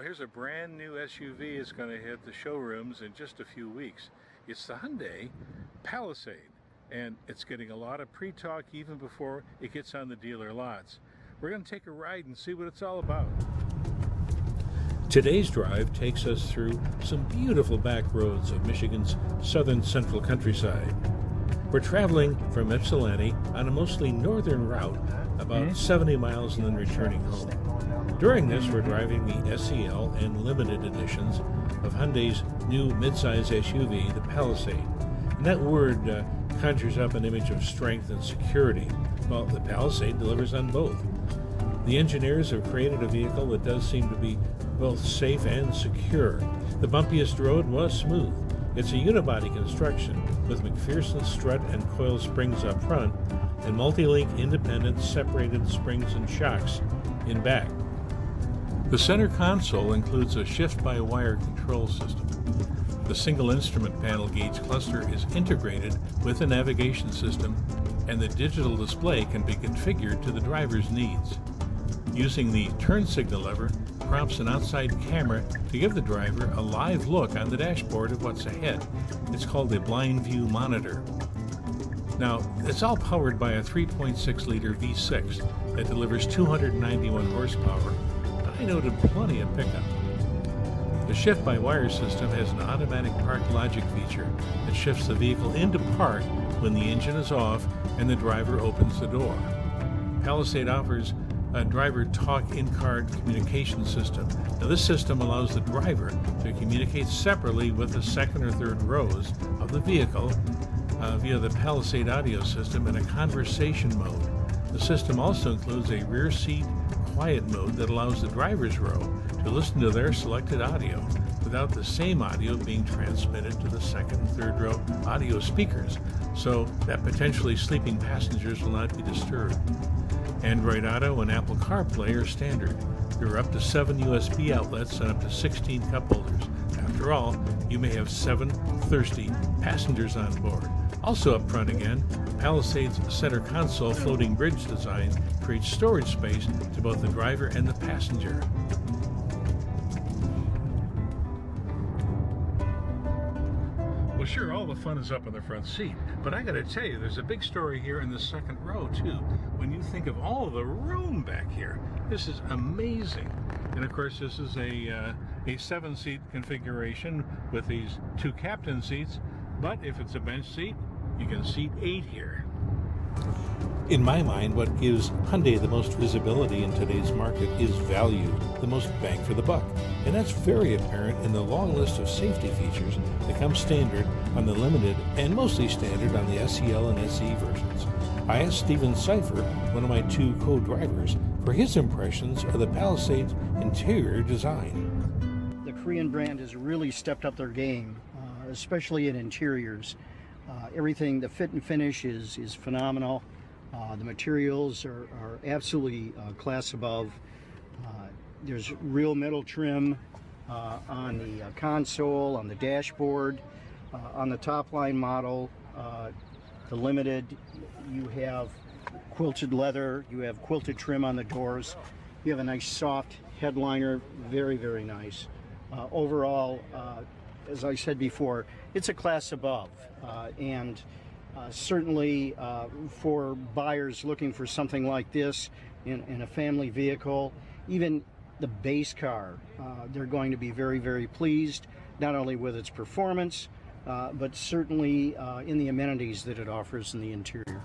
Well, here's a brand new SUV. It's going to hit the showrooms in just a few weeks. It's the Hyundai Palisade, and it's getting a lot of pre-talk even before it gets on the dealer lots. We're going to take a ride and see what it's all about. Today's drive takes us through some beautiful back roads of Michigan's southern central countryside. We're traveling from Ypsilanti on a mostly northern route, about 70 miles and then returning home. During this, we're driving the SEL and limited editions of Hyundai's new midsize SUV, the Palisade. And that word conjures up an image of strength and security. Well, the Palisade delivers on both. The engineers have created a vehicle that does seem to be both safe and secure. The bumpiest road was smooth. It's a unibody construction with McPherson strut and coil springs up front and multi-link independent separated springs and shocks in back. The center console includes a shift-by-wire control system. The single instrument panel gauge cluster is integrated with a navigation system, and the digital display can be configured to the driver's needs. Using the turn signal lever prompts an outside camera to give the driver a live look on the dashboard of what's ahead. It's called a blind view monitor. Now, it's all powered by a 3.6-liter V6 that delivers 291 horsepower. I noted plenty of pickup. The shift-by-wire system has an automatic park logic feature that shifts the vehicle into park when the engine is off and the driver opens the door. Palisade offers a driver talk in-car communication system. Now, this system allows the driver to communicate separately with the second or third rows of the vehicle via the Palisade audio system in a conversation mode. The system also includes a rear seat quiet mode that allows the driver's row to listen to their selected audio without the same audio being transmitted to the second and third row audio speakers, so that potentially sleeping passengers will not be disturbed. Android Auto and Apple CarPlay are standard. There are up to 7 USB outlets and up to 16 cup holders. After all, you may have 7 thirsty passengers on board. Also up front again, Palisade's center console floating bridge design creates storage space to both the driver and the passenger. Well, sure, all the fun is up in the front seat, but I gotta tell you, there's a big story here in the second row too. When you think of all the room back here, this is amazing. And of course, this is a 7-seat configuration with these 2 captain seats, but if it's a bench seat, you can seat 8 here. In my mind, what gives Hyundai the most visibility in today's market is value, the most bang for the buck. And that's very apparent in the long list of safety features that come standard on the limited and mostly standard on the SEL and SE versions. I asked Steven Seifer, one of my 2 co-drivers, for his impressions of the Palisade's interior design. The Korean brand has really stepped up their game, especially in interiors. Everything, the fit and finish is phenomenal. The materials are absolutely class above. There's real metal trim on the console, on the dashboard, on the top line model, the limited. You have quilted leather, you have quilted trim on the doors, you have a nice soft headliner, very, very nice. Overall, as I said before, it's a class above, and certainly for buyers looking for something like this in a family vehicle, even the base car, they're going to be very, very pleased, not only with its performance, but certainly in the amenities that it offers in the interior.